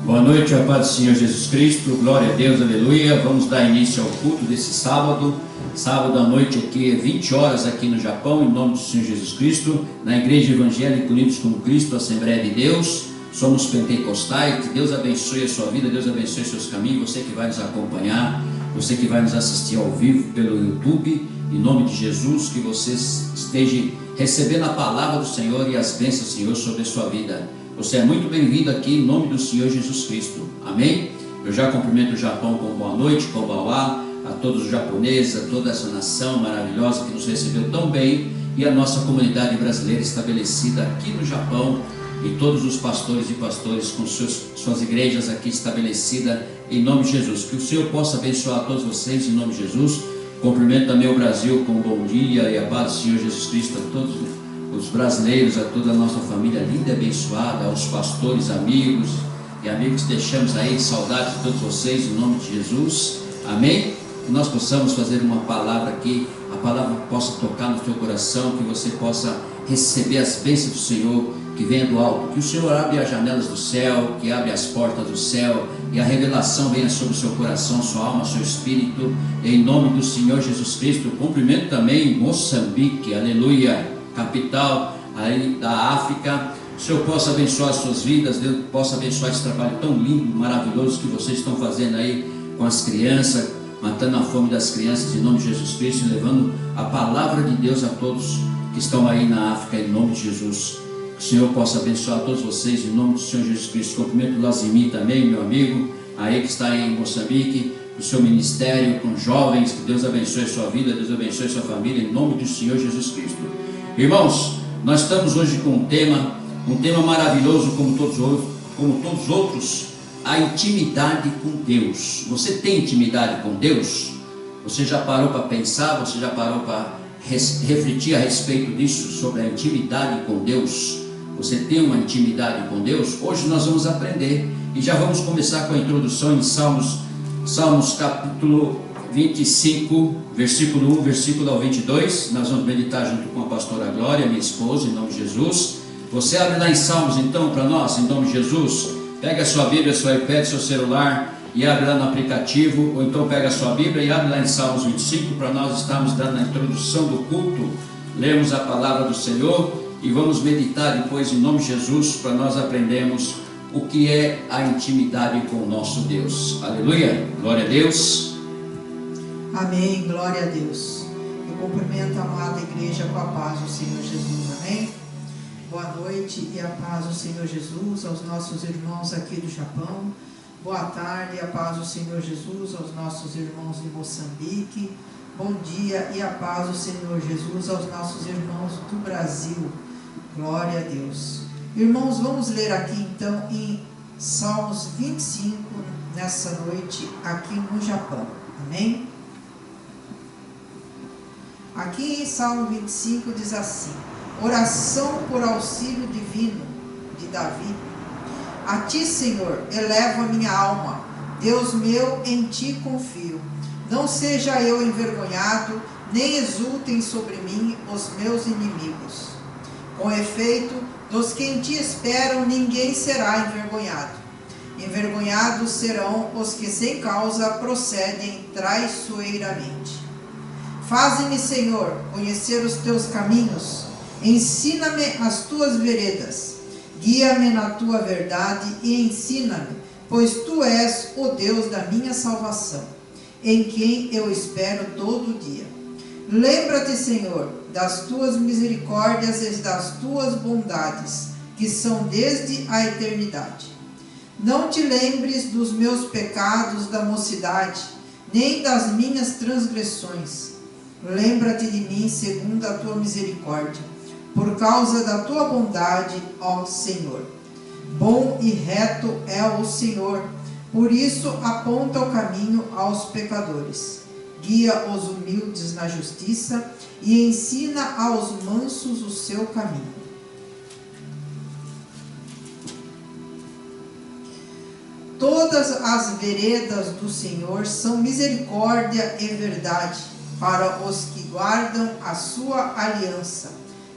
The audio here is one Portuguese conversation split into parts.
Boa noite, a paz do Senhor Jesus Cristo, glória a Deus, aleluia. Vamos dar início ao culto desse sábado à noite aqui, 20 horas aqui no Japão, em nome do Senhor Jesus Cristo, na Igreja Evangélica Unidos com Cristo, Assembleia de Deus. Somos pentecostais. Que Deus abençoe a sua vida, Deus abençoe os seus caminhos, você que vai nos acompanhar, você que vai nos assistir ao vivo pelo YouTube, em nome de Jesus, que você esteja recebendo a palavra do Senhor e as bênçãos do Senhor sobre a sua vida. Você é muito bem-vindo aqui em nome do Senhor Jesus Cristo, amém? Eu já cumprimento o Japão com boa noite, konbanwa, a todos os japoneses, a toda essa nação maravilhosa que nos recebeu tão bem, e a nossa comunidade brasileira estabelecida aqui no Japão, e todos os pastores e pastores com suas igrejas aqui estabelecidas em nome de Jesus. Que o Senhor possa abençoar a todos vocês em nome de Jesus. Cumprimento também o Brasil com um bom dia e a paz do Senhor Jesus Cristo a todos os brasileiros, a toda a nossa família linda e abençoada, aos pastores, amigos e amigos que deixamos aí, saudades de todos vocês em nome de Jesus, amém? Que nós possamos fazer uma palavra aqui, a palavra possa tocar no teu coração, que você possa receber as bênçãos do Senhor que venha do alto, que o Senhor abre as janelas do céu, que abre as portas do céu, e a revelação venha sobre o seu coração, sua alma, seu espírito, em nome do Senhor Jesus Cristo. Cumprimento também Moçambique, aleluia, capital aí da África. O Senhor possa abençoar as suas vidas, Deus possa abençoar esse trabalho tão lindo, maravilhoso que vocês estão fazendo aí com as crianças, matando a fome das crianças em nome de Jesus Cristo, e levando a palavra de Deus a todos que estão aí na África em nome de Jesus. Que o Senhor possa abençoar todos vocês em nome do Senhor Jesus Cristo. Cumprimento o Lazimi também, meu amigo, aí que está em Moçambique, o seu ministério com jovens. Que Deus abençoe a sua vida, Deus abençoe a sua família em nome do Senhor Jesus Cristo. Irmãos, nós estamos hoje com um tema maravilhoso como todos os outros, a intimidade com Deus. Você tem intimidade com Deus? Você já parou para pensar? Você já parou para refletir a respeito disso, sobre a intimidade com Deus? Você tem uma intimidade com Deus? Hoje nós vamos aprender e já vamos começar com a introdução em Salmos capítulo 25, versículo 1, versículo ao 22. Nós vamos meditar junto com a pastora Glória, minha esposa, em nome de Jesus. Você abre lá em Salmos então para nós, em nome de Jesus. Pega a sua Bíblia, seu iPad, seu celular e abre lá no aplicativo, ou então pega a sua Bíblia e abre lá em Salmos 25, para nós estarmos dando a introdução do culto, lemos a palavra do Senhor e vamos meditar depois em nome de Jesus, para nós aprendermos o que é a intimidade com o nosso Deus. Aleluia, glória a Deus. Amém, glória a Deus. Eu cumprimento a amada igreja com a paz do Senhor Jesus, amém? Boa noite e a paz do Senhor Jesus aos nossos irmãos aqui do Japão. Boa tarde e a paz do Senhor Jesus aos nossos irmãos de Moçambique. Bom dia e a paz do Senhor Jesus aos nossos irmãos do Brasil. Glória a Deus. Irmãos, vamos ler aqui então em Salmos 25 nessa noite aqui no Japão. Amém? Aqui em Salmo 25 diz assim: oração por auxílio divino de Davi. A ti, Senhor, elevo a minha alma. Deus meu, em ti confio. Não seja eu envergonhado, nem exultem sobre mim os meus inimigos. Com efeito, dos que em ti esperam, ninguém será envergonhado. Envergonhados serão os que sem causa procedem traiçoeiramente. Faze-me, Senhor, conhecer os teus caminhos. Ensina-me as tuas veredas. Guia-me na tua verdade e ensina-me, pois tu és o Deus da minha salvação, em quem eu espero todo dia. Lembra-te, Senhor, das tuas misericórdias e das tuas bondades, que são desde a eternidade. Não te lembres dos meus pecados da mocidade, nem das minhas transgressões. Lembra-te de mim segundo a tua misericórdia, por causa da tua bondade, ó Senhor. Bom e reto é o Senhor, por isso aponta o caminho aos pecadores. Guia os humildes na justiça e ensina aos mansos o seu caminho. Todas as veredas do Senhor são misericórdia e verdade para os que guardam a sua aliança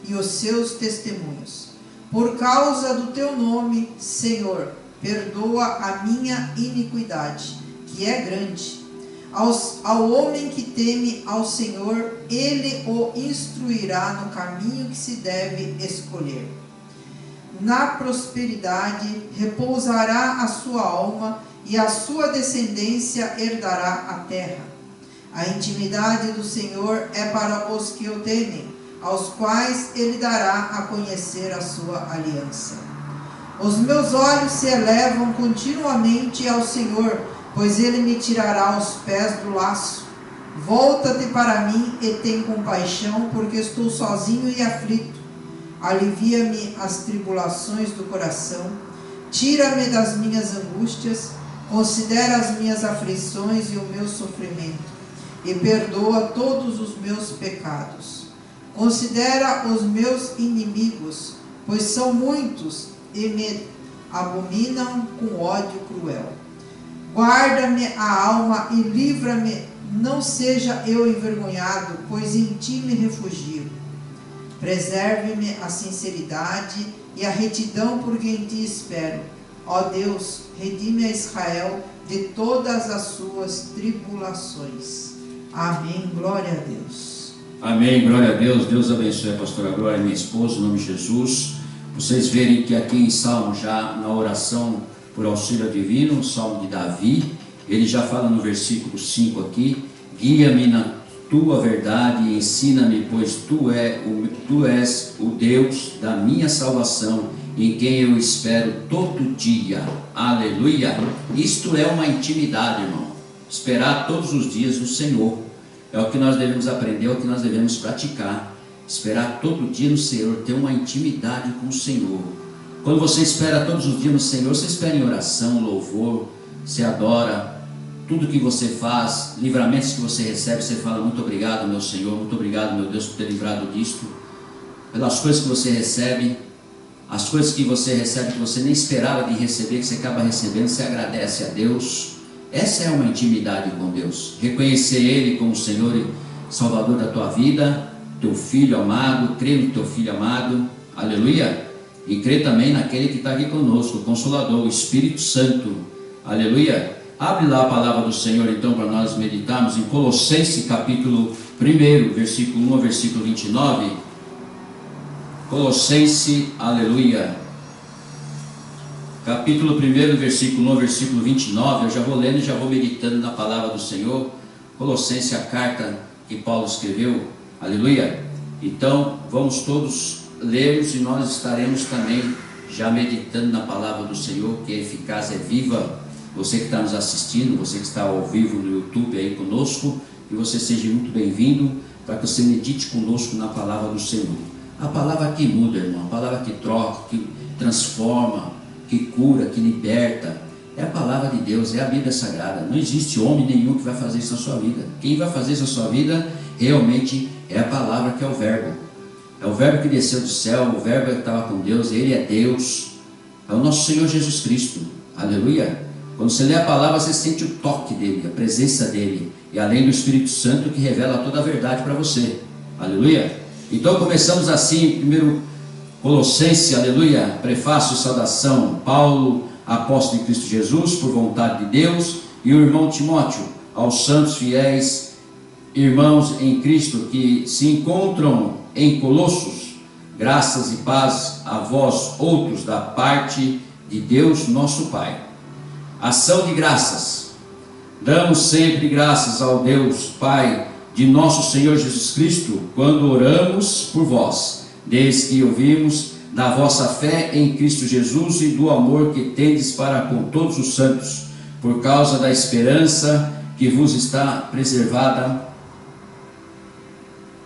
e os seus testemunhos. Por causa do teu nome, Senhor, perdoa a minha iniquidade, que é grande. Ao homem que teme ao Senhor, ele o instruirá no caminho que se deve escolher. Na prosperidade repousará a sua alma, e a sua descendência herdará a terra. A intimidade do Senhor é para os que o temem, aos quais ele dará a conhecer a sua aliança. Os meus olhos se elevam continuamente ao Senhor, pois ele me tirará os pés do laço. Volta-te para mim e tem compaixão, porque estou sozinho e aflito. Alivia-me as tribulações do coração, tira-me das minhas angústias, considera as minhas aflições e o meu sofrimento, e perdoa todos os meus pecados. Considera os meus inimigos, pois são muitos e me abominam com ódio cruel. Guarda-me a alma e livra-me, não seja eu envergonhado, pois em ti me refugio. Preserve-me a sinceridade e a retidão, porque em ti espero. Ó Deus, redime a Israel de todas as suas tribulações. Amém. Glória a Deus. Amém. Glória a Deus. Deus abençoe a pastora Glória e minha esposa, em nome de Jesus. Vocês verem que aqui em Salmo, já na oração por auxílio divino, o Salmo de Davi, ele já fala no versículo 5 aqui: guia-me na tua verdade e ensina-me, pois tu és o Deus da minha salvação, em quem eu espero todo dia. Aleluia! Isto é uma intimidade, irmão. Esperar todos os dias no Senhor é o que nós devemos aprender, é o que nós devemos praticar. Esperar todo dia no Senhor, ter uma intimidade com o Senhor. Quando você espera todos os dias no Senhor, você espera em oração, louvor, você adora. Tudo que você faz, livramentos que você recebe, você fala: muito obrigado, meu Senhor, muito obrigado, meu Deus, por ter livrado disto. Pelas coisas que você recebe, as coisas que você recebe que você nem esperava de receber, que você acaba recebendo, você agradece a Deus. Essa é uma intimidade com Deus. Reconhecer Ele como Senhor e Salvador da tua vida, teu Filho amado, crer no teu Filho amado, aleluia. E crer também naquele que está aqui conosco, o Consolador, o Espírito Santo, aleluia. Abre lá a palavra do Senhor então para nós meditarmos em Colossenses capítulo 1, versículo 1 ao versículo 29. Colossenses, aleluia. Capítulo 1, versículo 1 ao versículo 29. Eu já vou lendo e já vou meditando na palavra do Senhor. Colossenses, a carta que Paulo escreveu, aleluia. Então vamos todos lermos e nós estaremos também já meditando na palavra do Senhor, que é eficaz, é viva. Você que está nos assistindo, você que está ao vivo no YouTube aí conosco, que você seja muito bem-vindo, para que você medite conosco na palavra do Senhor. A palavra que muda, irmão, a palavra que troca, que transforma, que cura, que liberta, é a palavra de Deus, é a Bíblia Sagrada. Não existe homem nenhum que vai fazer isso na sua vida. Quem vai fazer isso na sua vida realmente é a palavra, que é o Verbo. É o Verbo que desceu do céu, o Verbo que estava com Deus, Ele é Deus, é o nosso Senhor Jesus Cristo, aleluia. Quando você lê a palavra, você sente o toque dele, a presença dele, e além do Espírito Santo que revela toda a verdade para você, aleluia. Então começamos assim, primeiro Colossenses, aleluia, prefácio e saudação, Paulo, apóstolo de Cristo Jesus, por vontade de Deus, e o irmão Timóteo, aos santos fiéis irmãos em Cristo que se encontram em Colossos, graças e paz a vós outros da parte de Deus nosso Pai. Ação de graças. Damos sempre graças ao Deus Pai de nosso Senhor Jesus Cristo, quando oramos por vós, desde que ouvimos da vossa fé em Cristo Jesus e do amor que tendes para com todos os santos, por causa da esperança que vos está preservada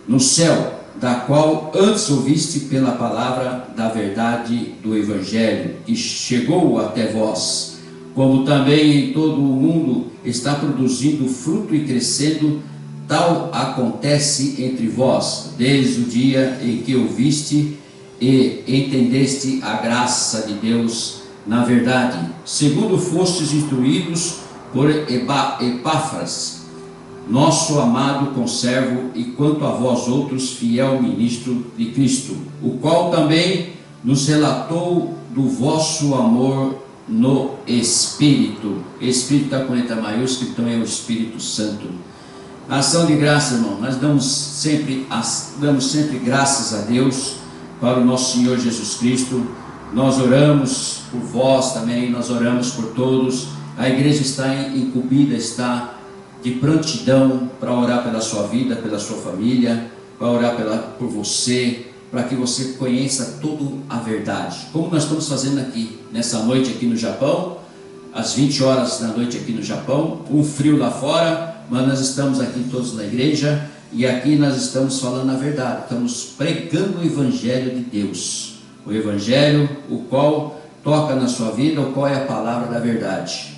no céu, da qual antes ouviste pela palavra da verdade do Evangelho, que chegou até vós, como também em todo o mundo está produzindo fruto e crescendo, tal acontece entre vós, desde o dia em que ouviste e entendeste a graça de Deus na verdade, segundo fostes instruídos por Epáfras, nosso amado conservo, e quanto a vós outros, fiel ministro de Cristo, o qual também nos relatou do vosso amor no Espírito. Espírito está com letra maiúscula, então é o Espírito Santo. A ação de graça, irmão, nós damos sempre graças a Deus para o nosso Senhor Jesus Cristo. Nós oramos por vós também, nós oramos por todos. A igreja está incumbida, está de prontidão para orar pela sua vida, pela sua família, para orar por você, para que você conheça toda a verdade, como nós estamos fazendo aqui, nessa noite aqui no Japão, às 20 horas da noite aqui no Japão, um frio lá fora, mas nós estamos aqui todos na igreja, e aqui nós estamos falando a verdade, estamos pregando o Evangelho de Deus, o Evangelho, o qual toca na sua vida, o qual é a palavra da verdade.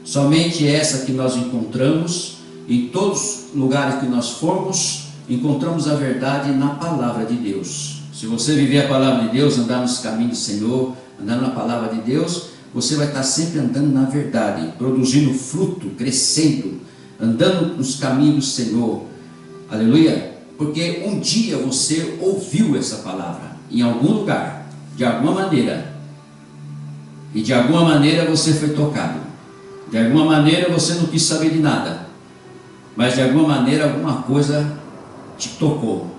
Somente essa que nós encontramos, em todos os lugares que nós formos, encontramos a verdade na palavra de Deus. Se você viver a palavra de Deus, andar nos caminhos do Senhor, andar na palavra de Deus, você vai estar sempre andando na verdade, produzindo fruto, crescendo, andando nos caminhos do Senhor. Aleluia! Porque um dia você ouviu essa palavra, em algum lugar, de alguma maneira, e de alguma maneira você foi tocado, de alguma maneira você não quis saber de nada, mas de alguma maneira alguma coisa te tocou.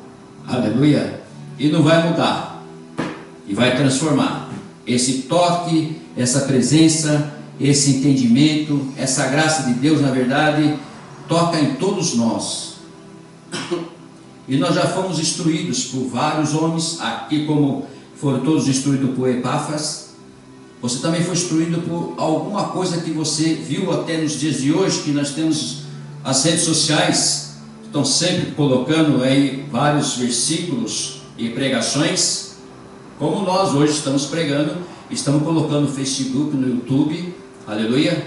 Aleluia! E não vai mudar, e vai transformar. Esse toque, essa presença, esse entendimento, essa graça de Deus, na verdade, toca em todos nós. E nós já fomos instruídos por vários homens, aqui como foram todos instruídos por Epáfras. Você também foi instruído por alguma coisa que você viu até nos dias de hoje, que nós temos as redes sociais, estão sempre colocando aí vários versículos e pregações, como nós hoje estamos pregando, estamos colocando no Facebook, no YouTube, aleluia,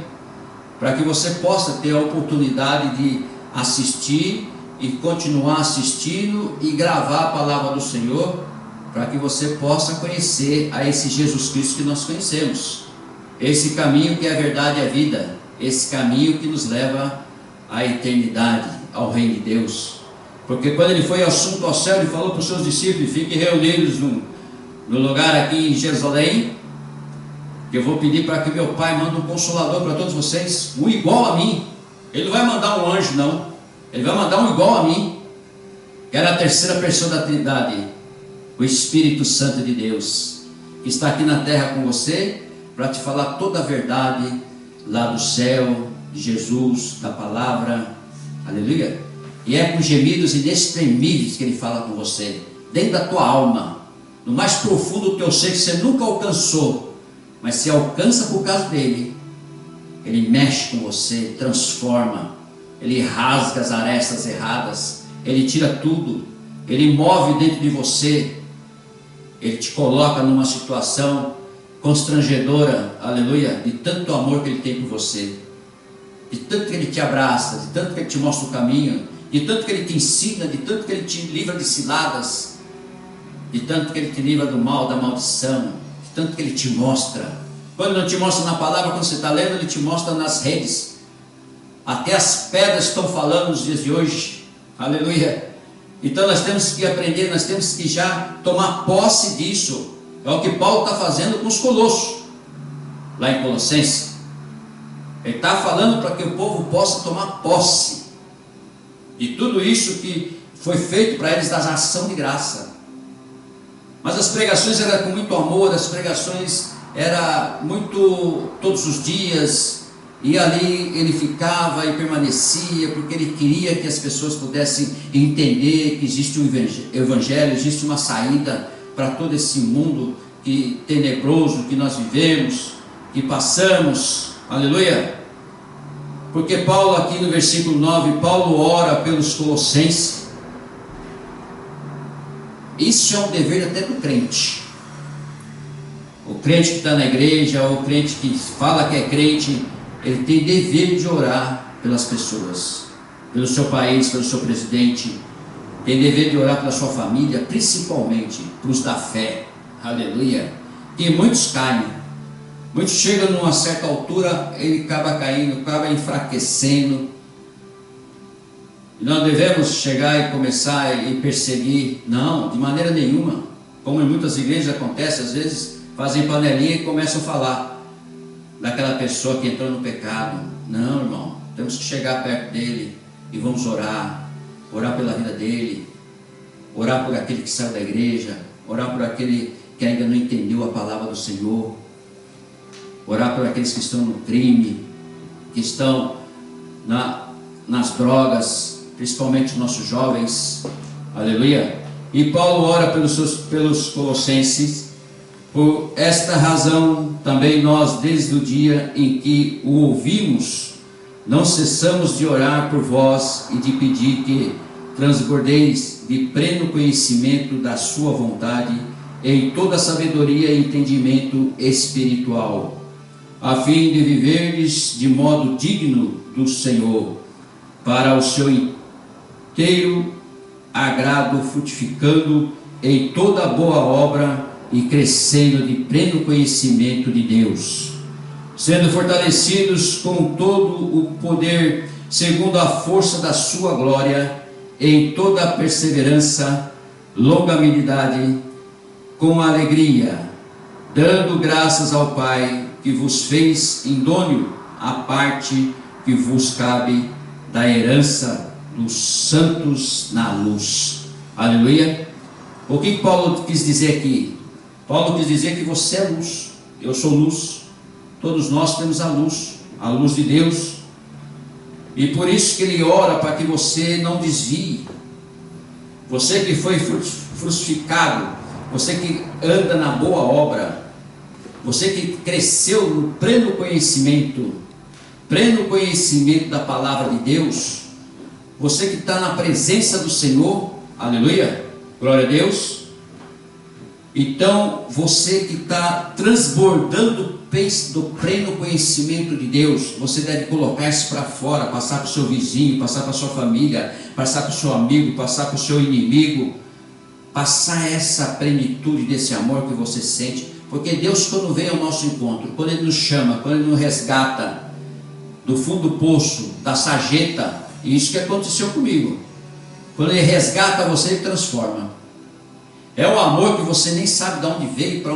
para que você possa ter a oportunidade de assistir e continuar assistindo e gravar a palavra do Senhor, para que você possa conhecer a esse Jesus Cristo que nós conhecemos, esse caminho que é a verdade e a vida, esse caminho que nos leva à eternidade, ao reino de Deus. Porque quando ele foi assunto ao céu, ele falou para os seus discípulos: fiquem reunidos no lugar aqui em Jerusalém, que eu vou pedir para que meu Pai mande um consolador para todos vocês, um igual a mim. Ele não vai mandar um anjo, não, ele vai mandar um igual a mim, que era a terceira pessoa da Trindade, o Espírito Santo de Deus, que está aqui na terra com você, para te falar toda a verdade lá do céu, de Jesus, da palavra, aleluia. E é com gemidos inexprimíveis que ele fala com você, dentro da tua alma, no mais profundo do teu ser, que você nunca alcançou, mas se alcança por causa dele. Ele mexe com você, transforma, ele rasga as arestas erradas, ele tira tudo, ele move dentro de você, ele te coloca numa situação constrangedora, aleluia, de tanto amor que ele tem por você, de tanto que ele te abraça, de tanto que ele te mostra o caminho, de tanto que ele te ensina, de tanto que ele te livra de ciladas, de tanto que ele te livra do mal, da maldição, de tanto que ele te mostra. Quando não te mostra na palavra, quando você está lendo, ele te mostra nas redes. Até as pedras estão falando nos dias de hoje, aleluia. Então nós temos que aprender, nós temos que já tomar posse disso. É o que Paulo está fazendo com os colossos, lá em Colossenses. Ele está falando para que o povo possa tomar posse de tudo isso que foi feito para eles, da ação de graça. Mas as pregações eram com muito amor, as pregações eram muito todos os dias, e ali ele ficava e permanecia, porque ele queria que as pessoas pudessem entender que existe um evangelho, existe uma saída para todo esse mundo tenebroso que nós vivemos, que passamos, aleluia. Porque Paulo aqui no versículo 9, Paulo ora pelos colossenses. Isso é um dever até do crente. O crente que está na igreja, ou o crente que fala que é crente, ele tem dever de orar pelas pessoas, pelo seu país, pelo seu presidente, tem dever de orar pela sua família, principalmente para os da fé, aleluia. E muitos caem. Muitos chegam numa certa altura, ele acaba caindo, acaba enfraquecendo. E nós devemos chegar e começar e perseguir? Não, de maneira nenhuma. Como em muitas igrejas acontece, às vezes fazem panelinha e começam a falar. daquela pessoa que entrou no pecado. Não, irmão, temos que chegar perto dele e vamos orar pela vida dele, orar por aquele que saiu da igreja, orar por aquele que ainda não entendeu a palavra do Senhor, orar por aqueles que estão no crime, que estão nas drogas, principalmente os nossos jovens. Aleluia. E Paulo ora pelos colossenses. Por esta razão também nós, desde o dia em que o ouvimos, não cessamos de orar por vós e de pedir que transbordeis de pleno conhecimento da sua vontade em toda sabedoria e entendimento espiritual, a fim de viverdes de modo digno do Senhor, para o seu inteiro agrado, frutificando em toda boa obra e crescendo de pleno conhecimento de Deus, sendo fortalecidos com todo o poder, segundo a força da sua glória, em toda a perseverança, longanimidade, com alegria, dando graças ao Pai, que vos fez idôneo a parte que vos cabe da herança dos santos na luz. Aleluia. O que Paulo quis dizer aqui? Paulo quis dizer que você é luz, eu sou luz, todos nós temos a luz de Deus, e por isso que ele ora para que você não desvie. Você que foi frutificado, você que anda na boa obra, você que cresceu no pleno conhecimento da palavra de Deus, você que está na presença do Senhor, aleluia, glória a Deus. Então, você que está transbordando do pleno conhecimento de Deus, você deve colocar isso para fora, passar para o seu vizinho, passar para a sua família, passar para o seu amigo, passar para o seu inimigo, passar essa plenitude desse amor que você sente, porque Deus, quando vem ao nosso encontro, quando Ele nos chama, quando Ele nos resgata do fundo do poço, da sarjeta, e isso que aconteceu comigo, quando Ele resgata você, Ele transforma. É o amor que você nem sabe de onde veio, para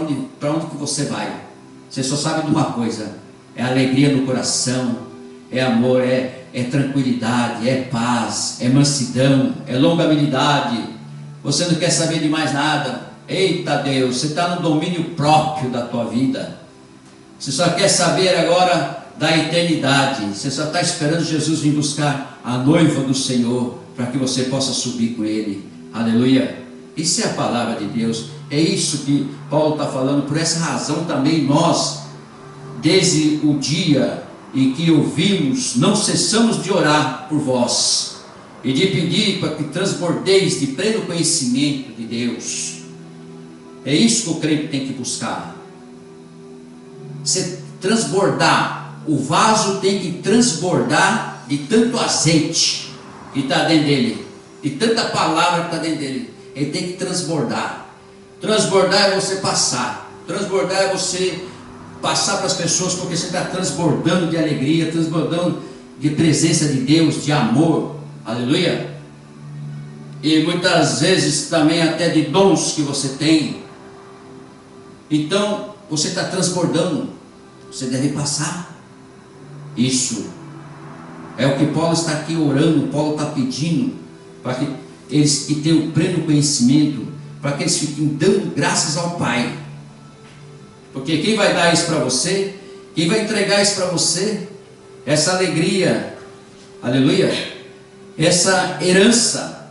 onde que você vai. Você só sabe de uma coisa: é alegria no coração, é amor, é tranquilidade, é paz, é mansidão, é longanimidade. Você não quer saber de mais nada. Eita Deus, você está no domínio próprio da tua vida. Você só quer saber agora da eternidade. Você só está esperando Jesus vir buscar a noiva do Senhor, para que você possa subir com Ele. Aleluia. Isso é a palavra de Deus. É isso que Paulo está falando. Por essa razão também nós, desde o dia em que ouvimos, não cessamos de orar por vós e de pedir para que transbordeis de pleno conhecimento de Deus. É isso que o crente tem que buscar. Você transbordar, o vaso tem que transbordar de tanto azeite que está dentro dele, de tanta palavra que está dentro dele. Ele tem que transbordar. Transbordar é você passar. Transbordar é você passar para as pessoas, porque você está transbordando de alegria, transbordando de presença de Deus, de amor. Aleluia. E muitas vezes também até de dons que você tem. Então você está transbordando. Você deve passar. Isso é o que Paulo está aqui orando. Paulo está pedindo para que eles que tenham pleno conhecimento, para que eles fiquem dando graças ao Pai. Porque quem vai dar isso para você, quem vai entregar isso para você, essa alegria, aleluia, essa herança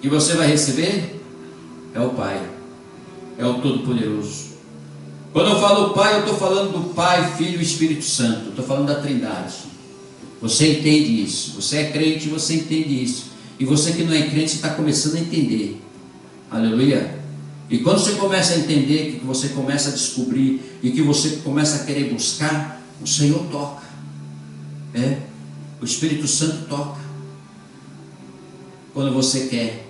que você vai receber, é o Pai, é o Todo-Poderoso. Quando eu falo Pai, eu estou falando do Pai, Filho e Espírito Santo, estou falando da Trindade. Você entende isso, você é crente, você entende isso. E você que não é crente, está começando a entender. Aleluia. E quando você começa a entender, que você começa a descobrir, e que você começa a querer buscar, o Senhor toca. O Espírito Santo toca. Quando você quer.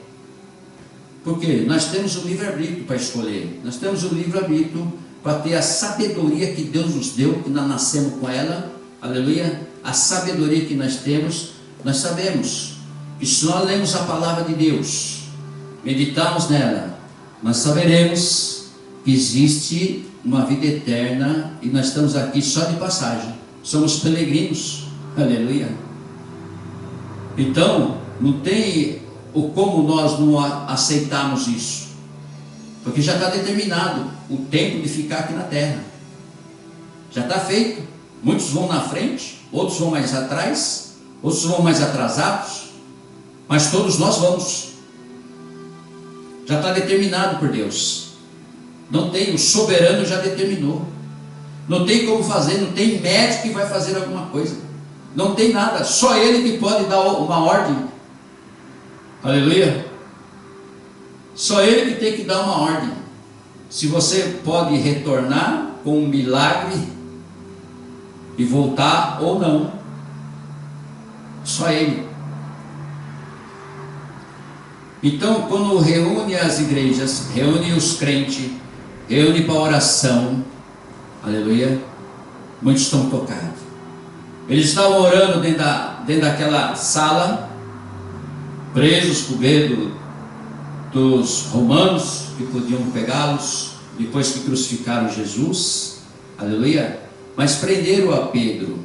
Porque nós temos o livre-arbítrio para escolher. Nós temos o livre-arbítrio para ter a sabedoria que Deus nos deu, que nós nascemos com ela. Aleluia. A sabedoria que nós temos, nós sabemos. E se nós lemos a palavra de Deus, meditamos nela, nós saberemos que existe uma vida eterna e nós estamos aqui só de passagem. Somos peregrinos. Aleluia. Então, não tem o como nós não aceitamos isso, porque já está determinado o tempo de ficar aqui na terra. Já está feito. Muitos vão na frente, outros vão mais atrás, outros vão mais atrasados, mas todos nós vamos. Já está determinado por Deus. Não tem, o soberano já determinou. Não tem como fazer, não tem médico que vai fazer alguma coisa. Não tem nada, só Ele que pode dar uma ordem. Aleluia. Só Ele que tem que dar uma ordem. Se você pode retornar com um milagre e voltar ou não, só Ele. Então, quando reúne as igrejas, reúne os crentes, reúne para oração, aleluia, muitos estão tocados. Eles estavam orando dentro daquela sala, presos com medo dos romanos que podiam pegá-los depois que crucificaram Jesus, aleluia. Mas prenderam a Pedro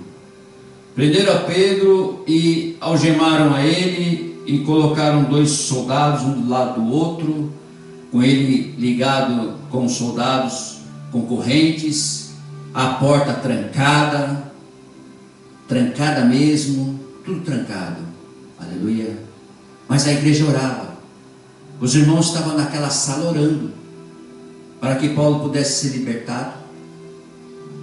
e algemaram a ele e colocaram 2 soldados, um do lado do outro, com ele ligado com os soldados com correntes, a porta trancada mesmo, tudo trancado, aleluia. Mas a igreja orava, os irmãos estavam naquela sala orando, para que Paulo pudesse ser libertado,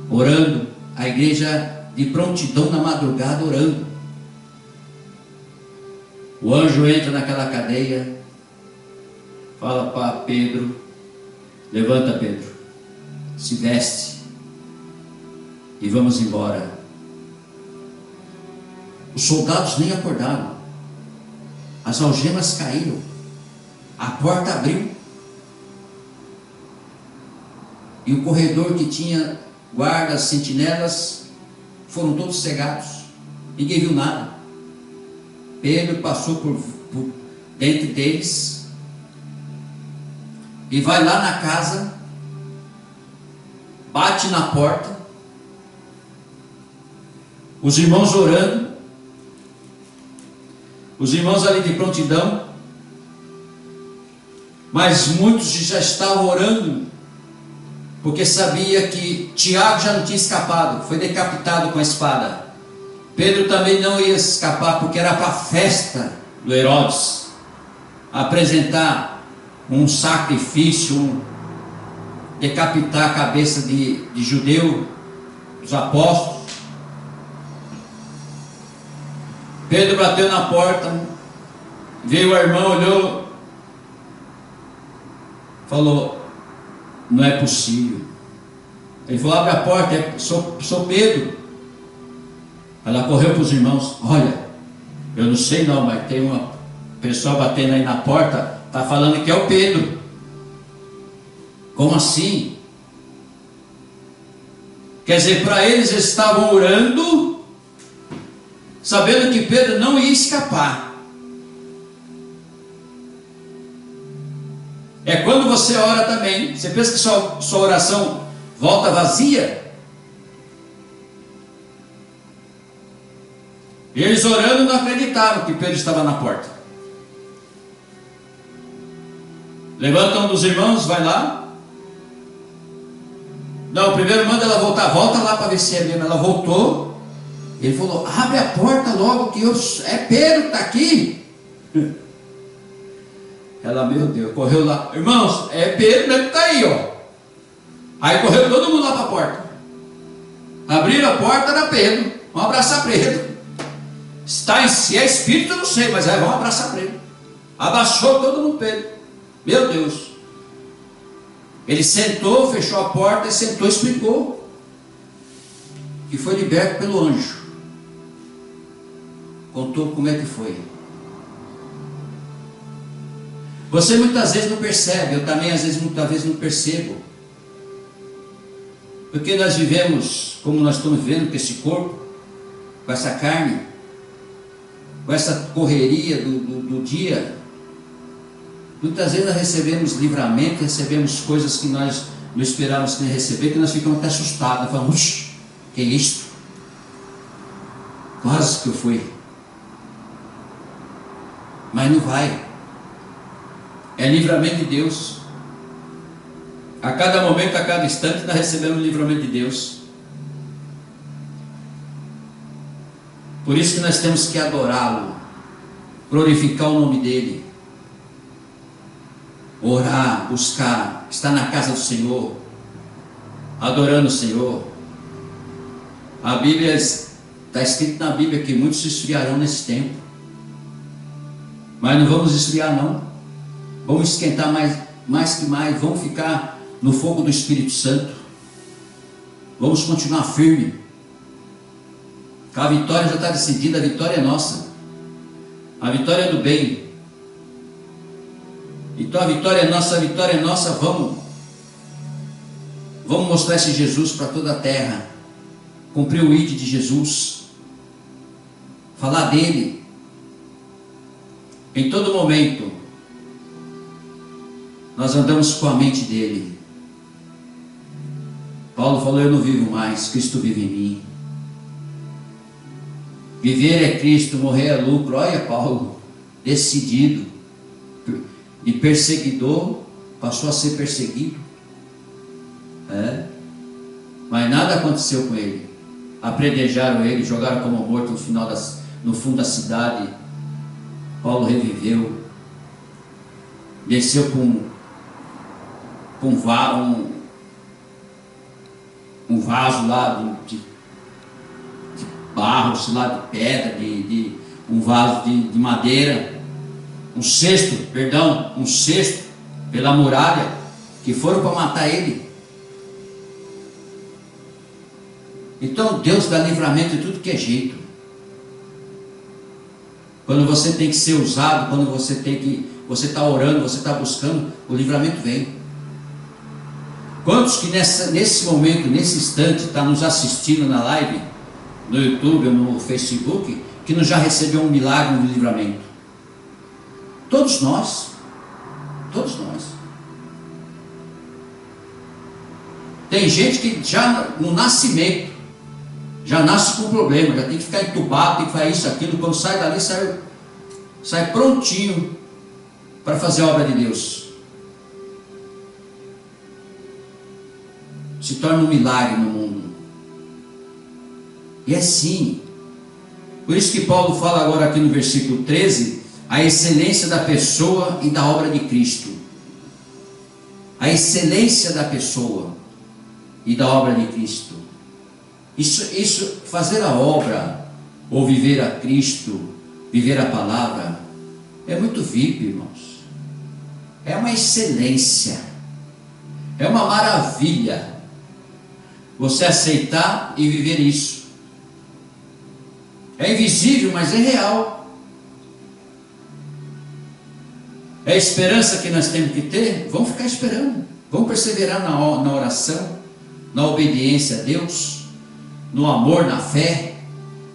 orando, a igreja de prontidão na madrugada orando. O anjo entra naquela cadeia, fala para Pedro: levanta, Pedro, se veste e vamos embora. Os soldados nem acordaram, as algemas caíram, a porta abriu, e o corredor que tinha guardas, sentinelas, foram todos cegados, ninguém viu nada. Pedro passou por dentro deles e vai lá na casa, bate na porta, os irmãos orando, os irmãos ali de prontidão, mas muitos já estavam orando, porque sabia que Tiago já não tinha escapado, foi decapitado com a espada. Pedro também não ia escapar, porque era para a festa do Herodes apresentar um sacrifício, decapitar a cabeça de judeu, os apóstolos. Pedro bateu na porta, veio o irmão, olhou, falou: não é possível. Ele falou: abre a porta, sou Pedro. Ela correu para os irmãos: olha, eu não sei não, mas tem uma pessoa batendo aí na porta, está falando que é o Pedro. Como assim? Quer dizer, para eles estavam orando, sabendo que Pedro não ia escapar. É quando você ora também, você pensa que sua oração volta vazia? E eles orando não acreditaram que Pedro estava na porta. Levanta um dos irmãos, vai lá. Não, primeiro manda ela voltar, volta lá para ver se é mesmo. Ela voltou. Ele falou: abre a porta logo, que é Pedro que está aqui. Ela, meu Deus, correu lá: irmãos, é Pedro mesmo que está aí, ó. Aí correu todo mundo lá para a porta. Abriram a porta, era Pedro. Vamos abraçar Pedro. Está em si, é espírito, eu não sei, mas aí vamos abraçar Pedro. Abaixou todo mundo Pedro. Meu Deus. Ele sentou, fechou a porta e sentou e explicou que foi liberto pelo anjo. Contou como é que foi. Você muitas vezes não percebe, eu também muitas vezes não percebo. Porque nós vivemos como nós estamos vivendo com esse corpo, com essa carne, com essa correria do dia. Muitas vezes nós recebemos livramento, recebemos coisas que nós não esperávamos que receber, que nós ficamos até assustados, falamos, uxe, que é isto? Quase que eu fui. Mas não vai. É livramento de Deus. A cada momento, a cada instante, nós recebemos o livramento de Deus. Por isso que nós temos que adorá-lo, glorificar o nome dele, orar, buscar, estar na casa do Senhor, adorando o Senhor. A Bíblia, está escrito na Bíblia que muitos se esfriarão nesse tempo, mas não vamos esfriar não, vamos esquentar mais que mais, vamos ficar no fogo do Espírito Santo, vamos continuar firme. A vitória já está decidida, a vitória é nossa, a vitória é do bem. Então a vitória é nossa, vamos mostrar esse Jesus para toda a terra, cumprir o ID de Jesus, falar dele, em todo momento, nós andamos com a mente dele. Paulo falou, eu não vivo mais, Cristo vive em mim. Viver é Cristo, morrer é lucro. Olha Paulo, decidido, de perseguidor, passou a ser perseguido. Mas nada aconteceu com ele. Apredejaram ele, jogaram como morto no fundo da cidade. Paulo reviveu, desceu com um vaso lá de barro, sei lá, de pedra, um vaso de madeira, um cesto pela muralha, que foram para matar ele. Então Deus dá livramento de tudo que é jeito. Quando você tem que ser usado, quando você está orando, você está buscando, o livramento vem. Quantos que nesse momento, nesse instante, está nos assistindo na live, no YouTube ou no Facebook, que não já recebeu um milagre de livramento? Todos nós. Todos nós. Tem gente que já no nascimento já nasce com problema, já tem que ficar entubado, tem que fazer isso, aquilo. Quando sai dali, sai prontinho para fazer a obra de Deus. Se torna um milagre no mundo. E é assim. Por isso que Paulo fala agora aqui no versículo 13, a excelência da pessoa e da obra de Cristo. A excelência da pessoa e da obra de Cristo. Isso, fazer a obra, ou viver a Cristo, viver a palavra, é muito VIP, irmãos. É uma excelência. É uma maravilha. Você aceitar e viver isso. É invisível, mas é real. É a esperança que nós temos que ter. Vamos ficar esperando. Vamos perseverar na oração, na obediência a Deus, no amor, na fé.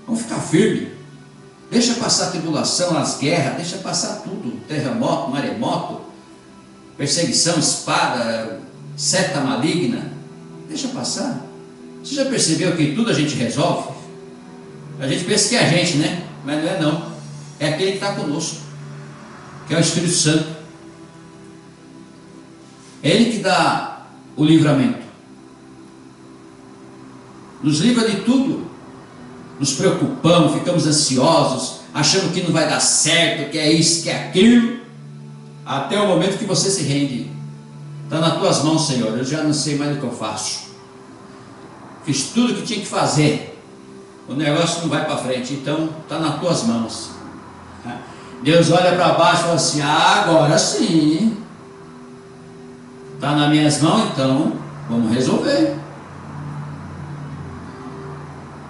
Vamos ficar firme. Deixa passar a tribulação, as guerras, deixa passar tudo. Terremoto, maremoto, perseguição, espada, seta maligna. Deixa passar. Você já percebeu que tudo a gente resolve? A gente pensa que é a gente, né? Mas não é não. É aquele que está conosco, que é o Espírito Santo. É Ele que dá o livramento. Nos livra de tudo. Nos preocupamos, ficamos ansiosos, achando que não vai dar certo, que é isso, que é aquilo, até o momento que você se rende. Está nas tuas mãos, Senhor. Eu já não sei mais o que eu faço. Fiz tudo o que tinha que fazer. O negócio não vai para frente. Então está nas tuas mãos. Deus olha para baixo e fala assim: agora sim. Está nas minhas mãos, então vamos resolver.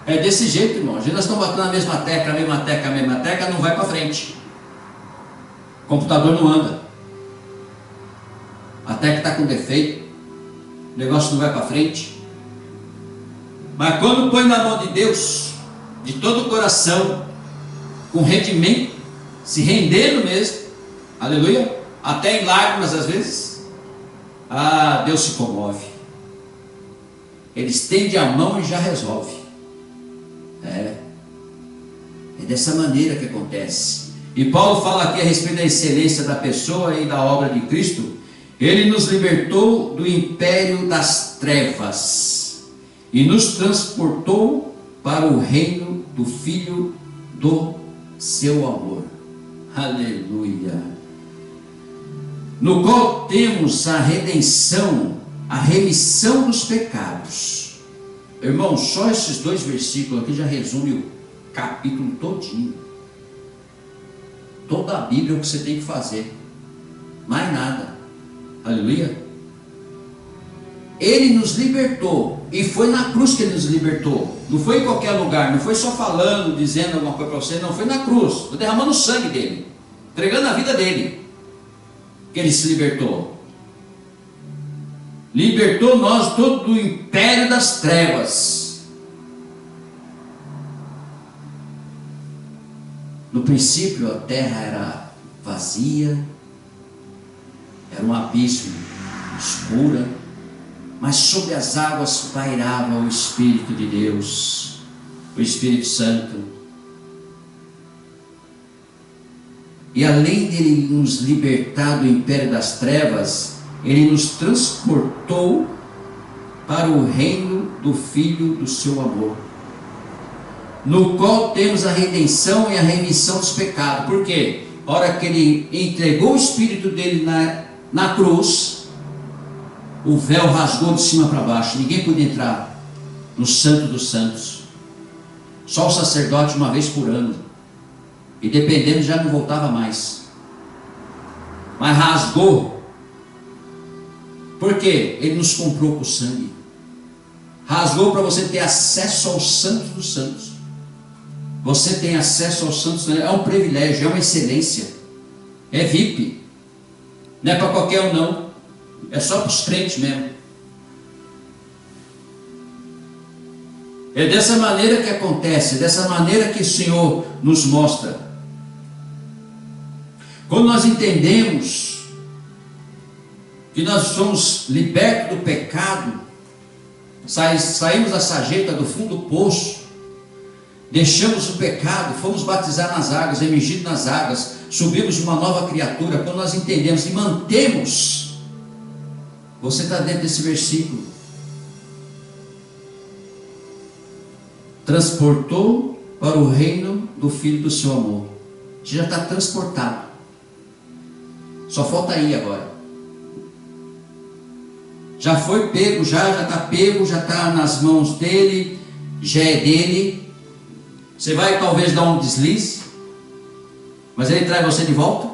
É desse jeito, irmão. Nós estamos batendo a mesma tecla, não vai para frente. O computador não anda. A tecla está com defeito. O negócio não vai para frente. Mas quando põe na mão de Deus, de todo o coração, com rendimento, se rendendo mesmo, aleluia, até em lágrimas às vezes, Deus se comove. Ele estende a mão e já resolve. É dessa maneira que acontece. E Paulo fala aqui a respeito da excelência da pessoa e da obra de Cristo. Ele nos libertou do império das trevas e nos transportou para o reino do Filho do seu amor. Aleluia. No qual temos a redenção, a remissão dos pecados. Irmão, só esses 2 versículos aqui já resume o capítulo todinho. Toda a Bíblia é o que você tem que fazer. Mais nada. Aleluia. Ele nos libertou. E foi na cruz que ele nos libertou. Não foi em qualquer lugar. Não foi só falando, dizendo alguma coisa para você. Não, foi na cruz. Foi derramando o sangue dele, entregando a vida dele, que ele se libertou. Libertou nós todo do império das trevas. No princípio a terra era vazia, era um abismo escura, mas sobre as águas pairava o Espírito de Deus, o Espírito Santo. E além dele nos libertar do império das trevas, ele nos transportou para o reino do Filho do seu amor, no qual temos a redenção e a remissão dos pecados. Por quê? A hora que ele entregou o Espírito dele na cruz, o véu rasgou de cima para baixo. Ninguém podia entrar no Santo dos Santos. Só o sacerdote uma vez por ano. E dependendo já não voltava mais. Mas rasgou. Por quê? Ele nos comprou com sangue. Rasgou para você ter acesso ao Santo dos Santos. Você tem acesso ao Santo dos Santos. É um privilégio, é uma excelência. É VIP. Não é para qualquer um não. É só para os crentes mesmo. É dessa maneira que acontece, é dessa maneira que o Senhor nos mostra. Quando nós entendemos que nós somos libertos do pecado, saímos da sarjeta do fundo do poço, deixamos o pecado, fomos batizados nas águas, emergidos nas águas, subimos uma nova criatura. Quando nós entendemos e mantemos, você está dentro desse versículo. Transportou para o reino do Filho do seu amor. Você já está transportado. Só falta ir agora. Já foi pego, já está pego, já está nas mãos dele, já é dele. Você vai talvez dar um deslize, mas ele traz você de volta.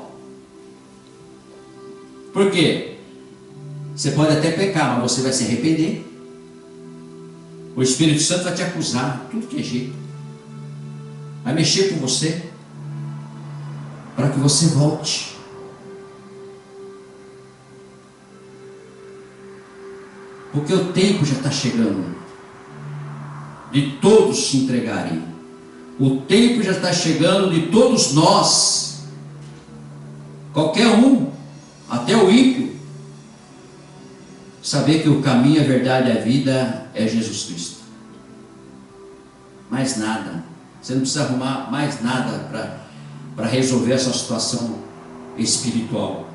Por quê? Você pode até pecar, mas você vai se arrepender. O Espírito Santo vai te acusar, tudo que é jeito. Vai mexer com você, para que você volte. Porque o tempo já está chegando de todos se entregarem. O tempo já está chegando de todos nós, qualquer um, até o ímpio, saber que o caminho, a verdade e a vida é Jesus Cristo. Mais nada. Você não precisa arrumar mais nada para resolver essa situação espiritual.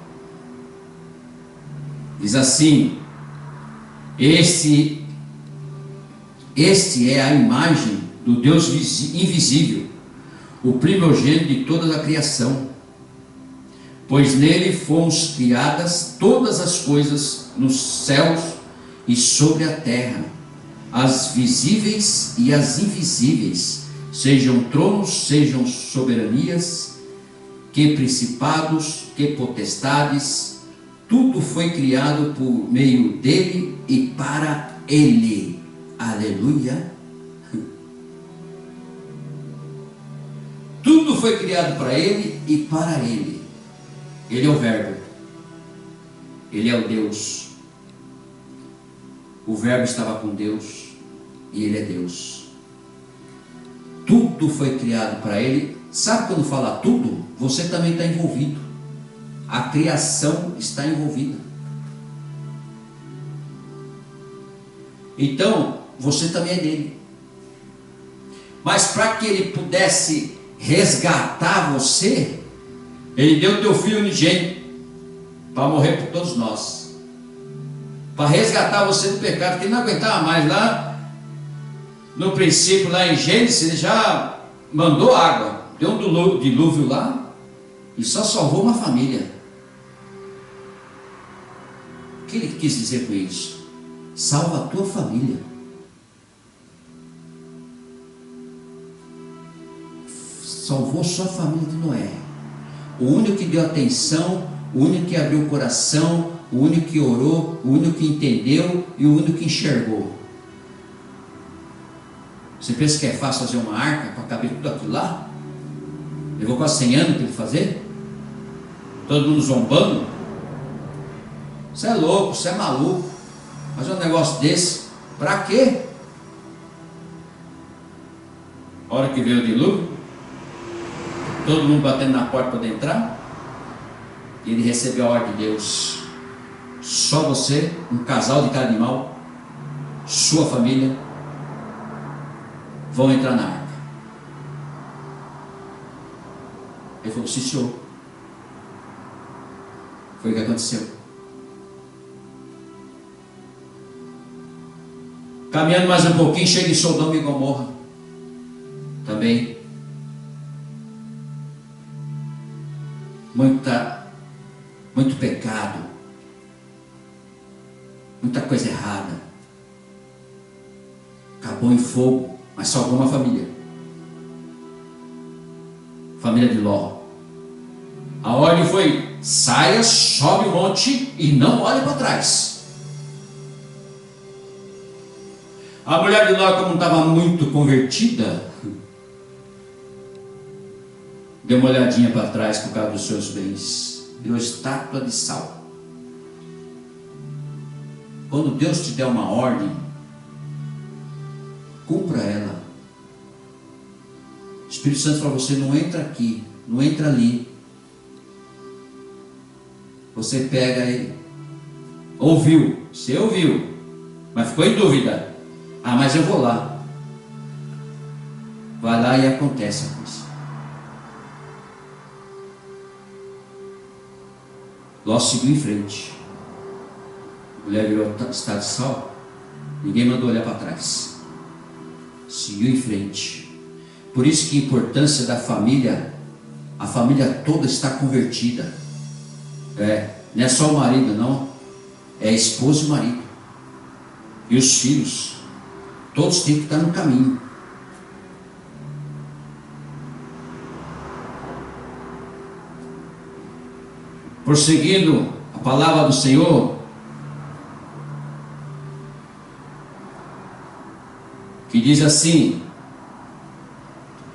Diz assim: Este é a imagem do Deus invisível, o primogênito de toda a criação, pois nele fomos criadas todas as coisas nos céus e sobre a terra, as visíveis e as invisíveis, sejam tronos, sejam soberanias, que principados, que potestades, tudo foi criado por meio dele e para ele. Aleluia. Tudo foi criado para ele e para ele. Ele é o Verbo. Ele é o Deus. O Verbo estava com Deus e ele é Deus. Tudo foi criado para ele. Sabe quando fala tudo? Você também está envolvido. A criação está envolvida. Então, você também é dele. Mas para que ele pudesse resgatar você, ele deu o teu filho unigênito para morrer por todos nós, para resgatar você do pecado, porque ele não aguentava mais. Lá no princípio, lá em Gênesis, ele já mandou água, deu um dilúvio lá e só salvou uma família. O que ele quis dizer com isso? Salva a tua família. Salvou só a família de Noé. O único que deu atenção, o único que abriu o coração, o único que orou, o único que entendeu e o único que enxergou. Você pensa que é fácil fazer uma arca para caber tudo aquilo lá? Levou quase 100 anos para ele fazer? Todo mundo zombando? Você é louco, você é maluco. Fazer um negócio desse, para quê? A hora que veio o dilúvio, todo mundo batendo na porta para entrar, e ele recebeu a ordem de Deus: só você, um casal de cada animal, sua família, vão entrar na arca. Ele falou: sim, senhor. Foi o que aconteceu. Caminhando mais um pouquinho, chega em Sodoma e Gomorra também. Muito pecado, muita coisa errada. Acabou em fogo, mas salvou uma família. Família de Ló. A ordem foi: saia, sobe o monte e não olhe para trás. A mulher de Ló, como não estava muito convertida, deu uma olhadinha para trás por causa dos seus bens, virou estátua de sal. Quando Deus te der uma ordem, cumpra ela. O Espírito Santo fala: você não entra aqui, não entra ali. Você pega e ouviu, você ouviu, mas ficou em dúvida. Ah, mas eu vou lá. Vai lá e acontece a coisa. Ló seguiu em frente. A mulher virou estado de sal. Ninguém mandou olhar para trás. Seguiu em frente. Por isso que a importância da família, a família toda está convertida. Não é só o marido, não. É a esposa e o marido. E os filhos. Todos têm que estar no caminho. Prosseguindo a palavra do Senhor, que diz assim: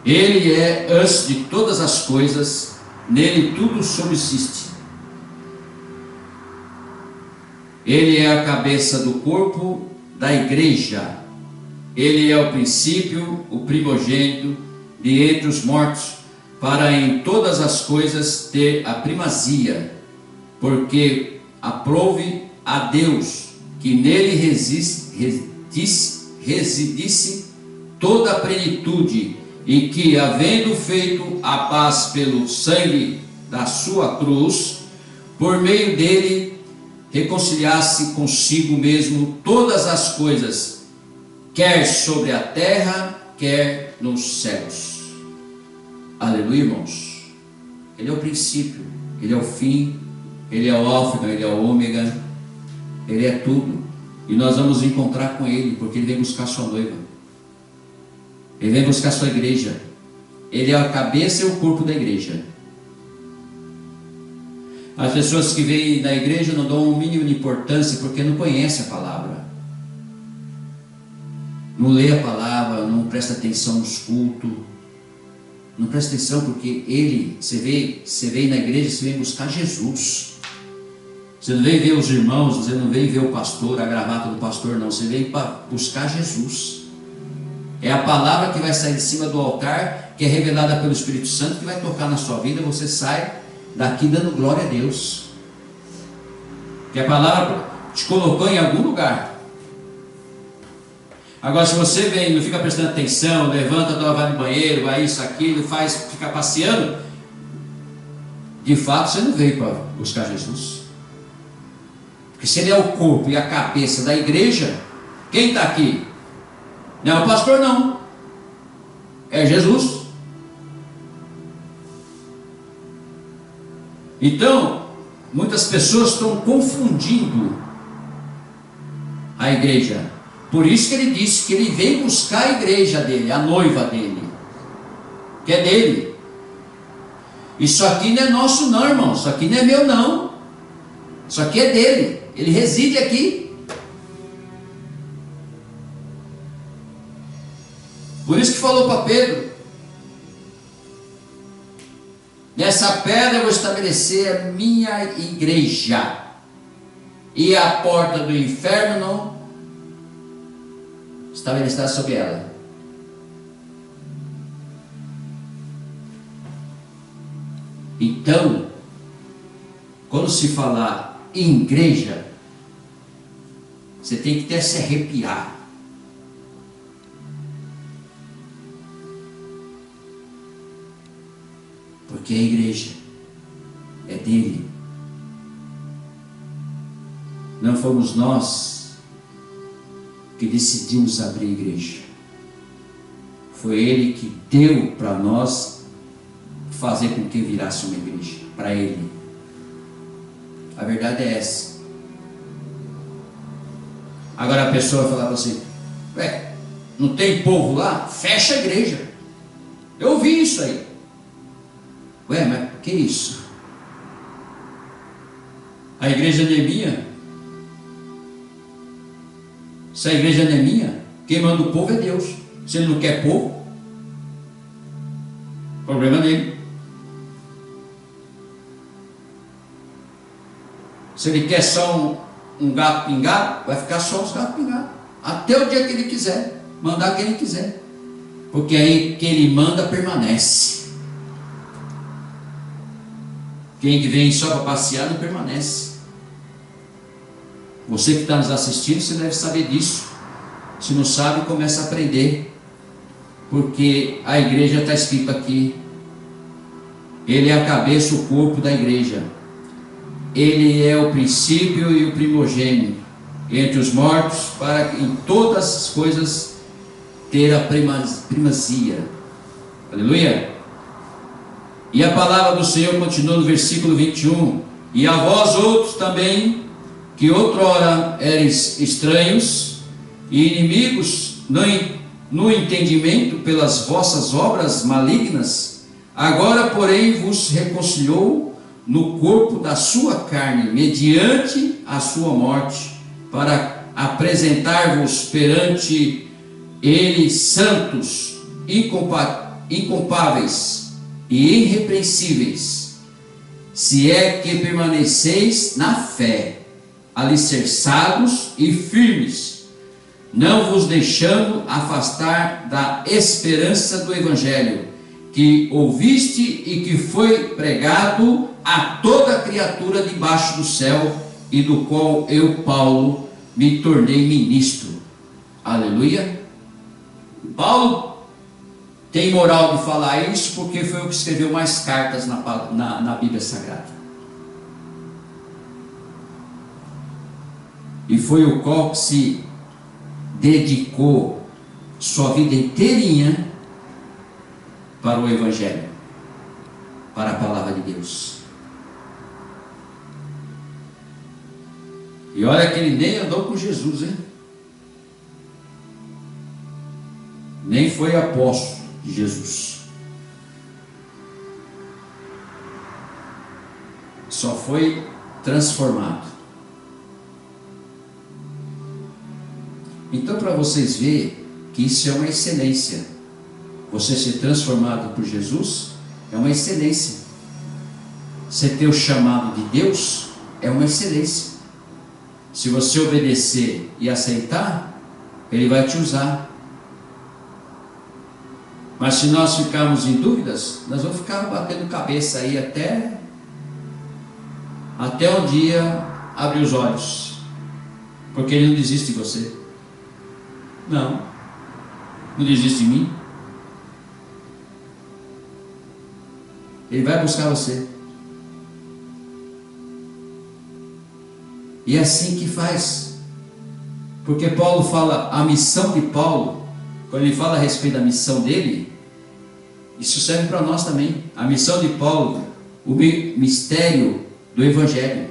Ele é antes de todas as coisas, nele tudo subsiste. Ele é a cabeça do corpo da igreja. Ele é o princípio, o primogênito de entre os mortos, para em todas as coisas ter a primazia, porque aprouve a Deus que nele residisse toda a plenitude, e que, havendo feito a paz pelo sangue da sua cruz, por meio dele reconciliasse consigo mesmo todas as coisas, quer sobre a terra, quer nos céus. Aleluia, irmãos. Ele é o princípio, ele é o fim, ele é o alfa, ele é o ômega, ele é tudo. E nós vamos encontrar com ele, porque ele vem buscar sua noiva, ele vem buscar sua igreja. Ele é a cabeça e o corpo da igreja. As pessoas que vêm na igreja não dão um mínimo de importância, porque não conhecem a palavra, não lê a palavra, não presta atenção nos cultos, não presta atenção, porque você vem na igreja, você vem buscar Jesus. Você não vem ver os irmãos, você não vem ver o pastor, a gravata do pastor, não. Você vem para buscar Jesus. É a palavra que vai sair de cima do altar, que é revelada pelo Espírito Santo, que vai tocar na sua vida. Você sai daqui dando glória a Deus, que a palavra te colocou em algum lugar. Agora, se você vem e não fica prestando atenção, levanta, vai no banheiro, vai isso, aquilo, fica passeando, de fato você não veio para buscar Jesus. Porque se ele é o corpo e a cabeça da igreja, quem está aqui? Não é o pastor, não. É Jesus. Então, muitas pessoas estão confundindo a igreja. Por isso que ele disse que ele veio buscar a igreja dele, a noiva dele, que é dele. Isso aqui não é nosso não, irmão. Isso aqui não é meu não. Isso aqui é dele. Ele reside aqui. Por isso que falou para Pedro: nessa pedra eu vou estabelecer a minha igreja, e a porta do inferno não estabelecerá sobre ela. Então, quando se falar em igreja, você tem que até se arrepiar. Porque a igreja é dele. Não fomos nós que decidimos abrir a igreja. Foi ele que deu para nós fazer com que virasse uma igreja. Para ele. A verdade é essa. Agora a pessoa falava assim: ué, não tem povo lá? Fecha a igreja. Eu ouvi isso aí. Ué, mas que isso? A igreja não é minha? Se a igreja não é minha, quem manda o povo é Deus. Se ele não quer povo, problema dele. Se ele quer só um gato pingado, vai ficar só os gatos pingados, até o dia que ele quiser, mandar quem ele quiser, porque aí quem ele manda permanece. Quem que vem só para passear não permanece. Você que está nos assistindo, você deve saber disso. Se não sabe, começa a aprender. Porque a igreja está escrito aqui: ele é a cabeça, o corpo da igreja. Ele é o princípio e o primogênito entre os mortos, para em todas as coisas ter a primazia. Aleluia. E a palavra do Senhor continua no versículo 21. E a vós outros também, que outrora eres estranhos e inimigos no entendimento pelas vossas obras malignas, agora porém vos reconciliou no corpo da sua carne, mediante a sua morte, para apresentar-vos perante ele santos, inculpáveis e irrepreensíveis, se é que permaneceis na fé, alicerçados e firmes, não vos deixando afastar da esperança do evangelho, que ouviste e que foi pregado a toda criatura debaixo do céu, e do qual eu, Paulo, me tornei ministro. Aleluia. Paulo tem moral de falar isso, porque foi o que escreveu mais cartas na Bíblia Sagrada. E foi o qual que se dedicou sua vida inteirinha para o Evangelho, para a palavra de Deus. E olha que ele nem andou com Jesus, hein? Nem foi apóstolo de Jesus. Só foi transformado. Então, para vocês verem que isso é uma excelência, você ser transformado por Jesus é uma excelência. Você ter o chamado de Deus é uma excelência. Se você obedecer e aceitar, Ele vai te usar. Mas se nós ficarmos em dúvidas, nós vamos ficar batendo cabeça aí até um dia abrir os olhos, porque Ele não desiste de você. Não. não desiste de mim. Ele vai buscar você. E é assim que faz. Porque Paulo fala, a missão de Paulo, quando ele fala a respeito da missão dele, isso serve para nós também. A missão de Paulo, o mistério do Evangelho.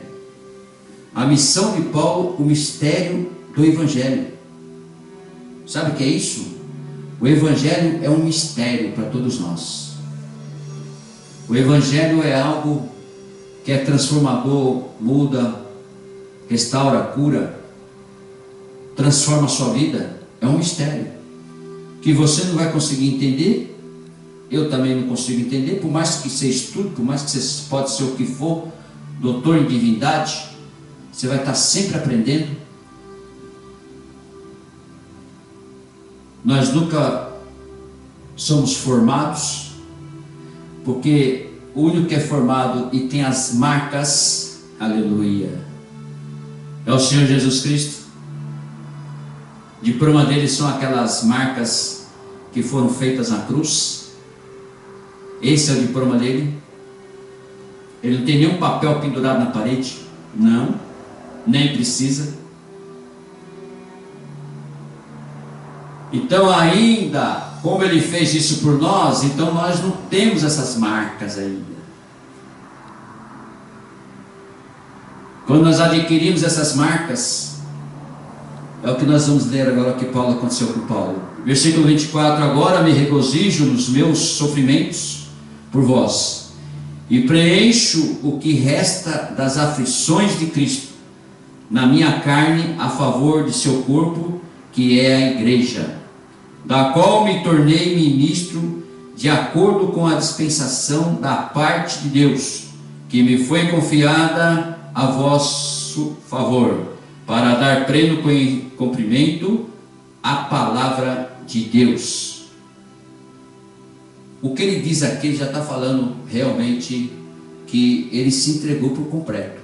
A missão de Paulo, o mistério do Evangelho. Sabe o que é isso? O Evangelho é um mistério para todos nós. O Evangelho é algo que é transformador, muda, restaura, cura, transforma a sua vida. É um mistério que você não vai conseguir entender. Eu também não consigo entender, por mais que você estude, por mais que você pode ser o que for, doutor em divindade, você vai estar sempre aprendendo. Nós nunca somos formados, porque o único que é formado e tem as marcas, aleluia, é o Senhor Jesus Cristo. Diploma dele são aquelas marcas que foram feitas na cruz. Esse é o diploma dele. Ele não tem nenhum papel pendurado na parede, não, nem precisa. Então ainda, como ele fez isso por nós, então nós não temos essas marcas ainda. Quando nós adquirimos essas marcas, é o que nós vamos ler agora, o que Paulo aconteceu com Paulo. Versículo 24, agora me regozijo nos meus sofrimentos por vós, e preencho o que resta das aflições de Cristo, na minha carne, a favor de seu corpo, que é a igreja, da qual me tornei ministro, de acordo com a dispensação da parte de Deus, que me foi confiada a vosso favor, para dar pleno cumprimento à palavra de Deus. O que ele diz aqui, ele já está falando realmente que ele se entregou por completo.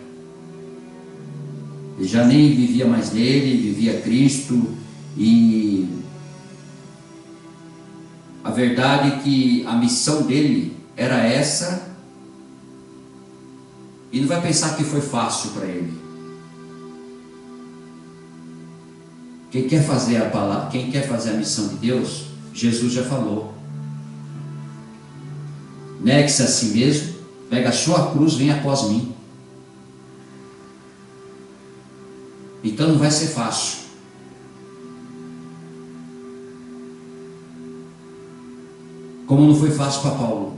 Ele já nem vivia mais nele, vivia Cristo. E a verdade é que a missão dele era essa. E não vai pensar que foi fácil para ele. Quem quer fazer a palavra, quem quer fazer a missão de Deus, Jesus já falou. Negue-se a si mesmo, pega a sua cruz, vem após mim. Então não vai ser fácil. Como não foi fácil para Paulo.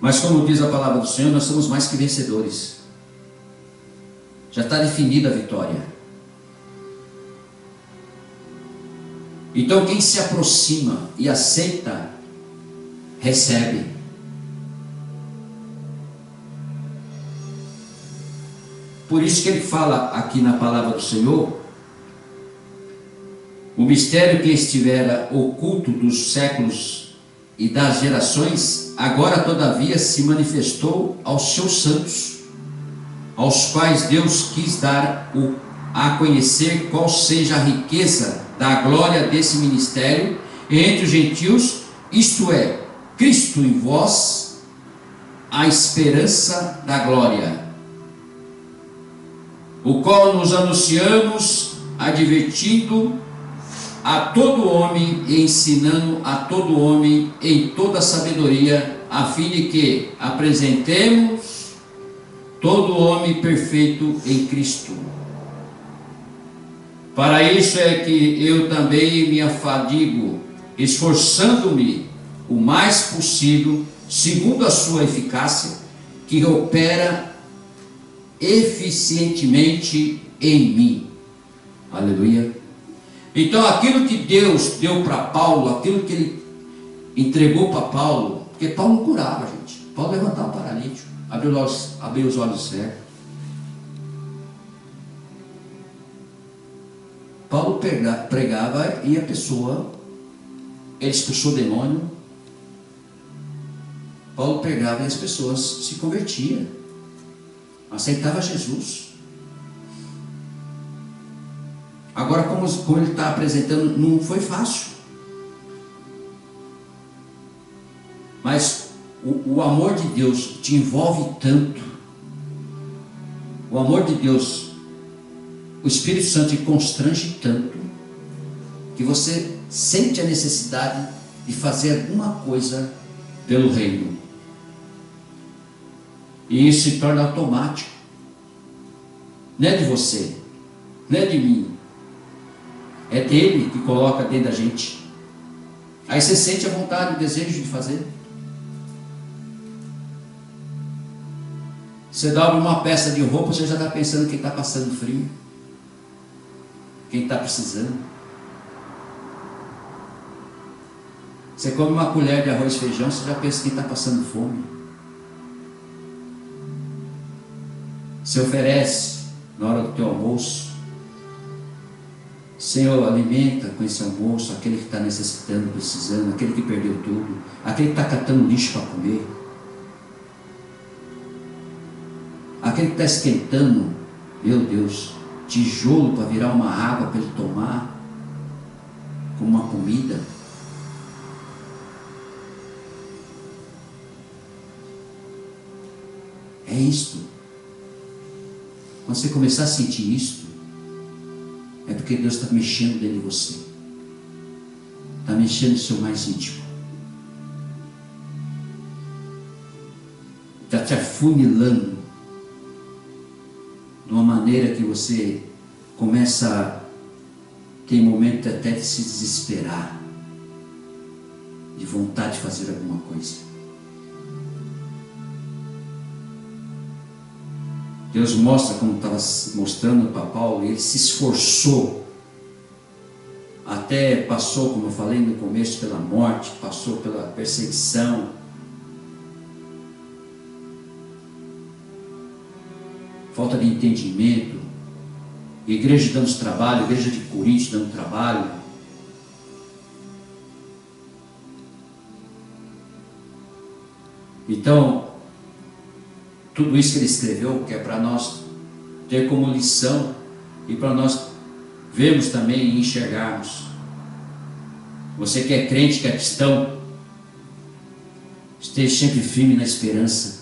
Mas como diz a palavra do Senhor, nós somos mais que vencedores. Já está definida a vitória. Então quem se aproxima e aceita, recebe. Por isso que ele fala aqui na palavra do Senhor, o mistério que estivera oculto dos séculos e das gerações, agora todavia se manifestou aos seus santos, aos quais Deus quis dar a conhecer qual seja a riqueza da glória desse ministério entre os gentios, isto é, Cristo em vós, a esperança da glória, o qual nos anunciamos, advertindo a todo homem e ensinando a todo homem em toda sabedoria, a fim de que apresentemos todo homem perfeito em Cristo. Para isso é que eu também me afadigo, esforçando-me o mais possível, segundo a sua eficácia, que opera eficientemente em mim. Aleluia. Então aquilo que Deus deu para Paulo, aquilo que ele entregou para Paulo, porque Paulo não curava, gente. Paulo levantava o paralítico, abriu os olhos certos. Paulo pregava e a pessoa, ele expulsou o demônio. Paulo pregava e as pessoas se convertiam, aceitava Jesus. Agora, como ele está apresentando, não foi fácil. Mas o amor de Deus te envolve tanto. O amor de Deus, o Espírito Santo te constrange tanto, que você sente a necessidade de fazer alguma coisa pelo reino. E isso se torna automático. Não é de você, não é de mim. É dele que coloca dentro da gente. Aí você sente a vontade, o desejo de fazer. Você dobra uma peça de roupa, você já está pensando quem está passando frio, quem está precisando. Você come uma colher de arroz e feijão, você já pensa quem está passando fome. Você oferece na hora do teu almoço. Senhor, alimenta com esse almoço aquele que está necessitando, precisando, aquele que perdeu tudo, aquele que está catando lixo para comer, aquele que está esquentando, meu Deus, tijolo para virar uma água para ele tomar, como uma comida. É isto. Quando você começar a sentir isto, é porque Deus está mexendo dentro de você, está mexendo no seu mais íntimo, está te afunilando de uma maneira que você começa a ter momento até de se desesperar, de vontade de fazer alguma coisa. Deus mostra, como estava mostrando para Paulo, ele se esforçou, até passou, como eu falei no começo, pela morte, passou pela perseguição, falta de entendimento, igreja dando trabalho, igreja de Coríntios dando trabalho. Então, tudo isso que ele escreveu, que é para nós ter como lição e para nós vermos também e enxergarmos. Você que é crente, que é cristão, esteja sempre firme na esperança,